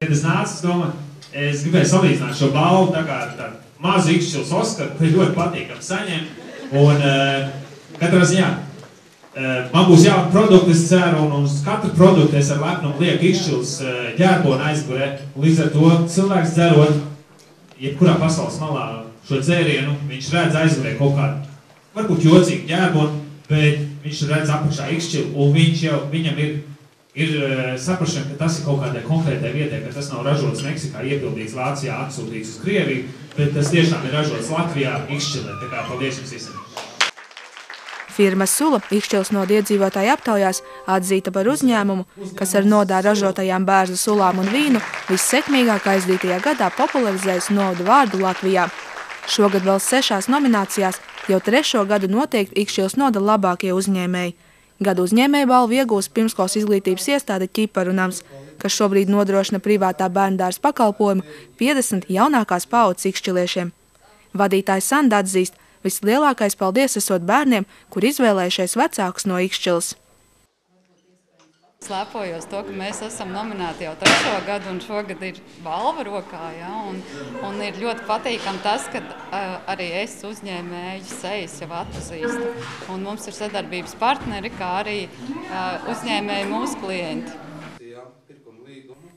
Kad es nācu, es gribēju salīdzināt šo balvu tā kā tādu mazu Ikšķilas Oskaru, kur ļoti patīkami saņemt. Un katrā ziņā man būs jauni produkti, es ceru, un uz katru produktu es ar lepnumu lieku Ikšķilas ģērboni aizgurē. Līdz ar to cilvēks dzerot, jebkurā pasaules malā šo dzērienu, viņš redz aizgurē kaut kādu, varbūt jocīgu ģērboni, bet viņš redz apakšā Ikšķilu, un viņam ir saprašana, ka tas ir kaut kādai konkrētai vietai, ka tas nav ražots Meksikā, iepildīts Vācijā, atsūtīts uz Krieviju, bet tas tiešām ir ražots Latvijā, Ikšķilē. Tā kā paldies jums visiem! Firma Sula Ikšķilas noda iedzīvotāju aptaujās atzīta par uzņēmumu, kas ar nodā ražotajām bērzu sulām un vīnu vissekmīgāk aizdītajā gadā popularizējas novada vārdu Latvijā. Šogad vēl 6 nominācijās jau 3. gadu noteikti Ikšķilas noda labākie uzņēmēji. Gada uzņēmēju balvu iegūs pirmskolas izglītības iestāde Ķiparu nams, kas šobrīd nodrošina privātā bērndārza pakalpojumu 50 jaunākās paaudzes ikšķiliešiem. Vadītājs Sanda atzīst, vislielākais paldies esot bērniem, kur izvēlējušies vecākus no Ikšķilas. Lepojos to, ka mēs esam nominēti jau 3. gadu, un šogad ir balva rokā, ja, un ir ļoti patīkami tas, ka arī es uzņēmēju sejas jau atpazīstu. Un mums ir sadarbības partneri, kā arī uzņēmēji mūsu klienti.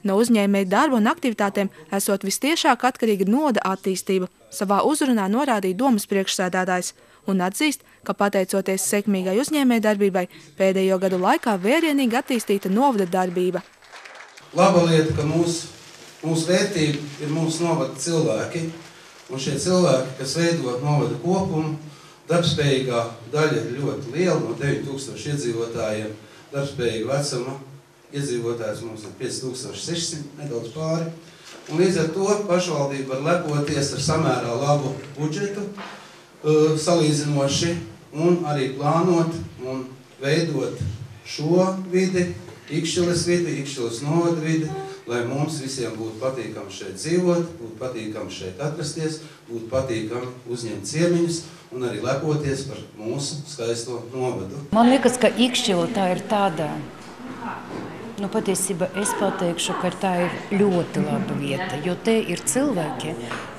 No uzņēmēju darba un aktivitātēm esot vistiešāk atkarīga noda attīstība, savā uzrunā norādīja domas priekšsēdētājs un atzīst, ka pateicoties sekmīgai uzņēmēju darbībai, pēdējo gadu laikā vērienīgi attīstīta novada darbība. Laba lieta, ka mūsu vērtība ir mūsu novada cilvēki, un šie cilvēki, kas veido novada kopumu, darbspējīgā daļa ir ļoti liela, no 9000 iedzīvotājiem, darbspējīga vecuma iedzīvotājs mums ir 5600, nedaudz pāri, un līdz ar to pašvaldība var lepoties ar samērā labu budžetu, salīdzinoši, un arī plānot un veidot šo vidi, Ikšķilas vidi, Ikšķilas novada vidi, lai mums visiem būtu patīkami šeit dzīvot, būtu patīkami šeit atrasties, būtu patīkami uzņemt ciemiņus un arī lepoties par mūsu skaisto novadu. Man liekas, ka Ikšķila tā ir tāda, patiesībā es pateikšu, ka tā ir ļoti laba vieta, jo te ir cilvēki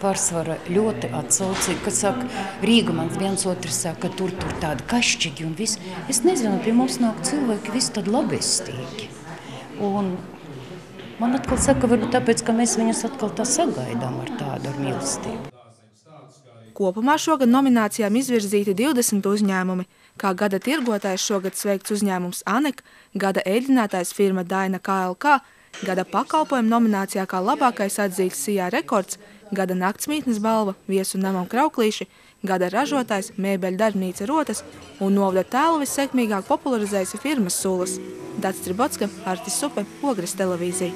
pārsvara ļoti atsaucīgi, kad saka, Rīga man viens otrs saka, ka tur tādi kašķigi un viss. Es nezinu, pie mums nāk cilvēki visi tad labestīgi. Un man atkal saka, varbūt tāpēc, ka mēs viņus atkal tā sagaidām ar tādu ar mīlestību. Kopumā šogad nominācijām izvirzīti 20 uzņēmumi. Kā gada tirgotājs šogad sveikts uzņēmums Anek, gada ēdinātājs firma Daina KLK, gada pakalpojumu nominācijā kā labākais atzīts Sijā Rekords, gada naktsmītnes balva Viesu namam Krauklīši, gada ražotājs mēbeļu darbnīca Rotas un novada tēlu vissekmīgāk popularizējusi firmas Sulas. Dats Tribotska, Artis Supe, Ogres televīzija.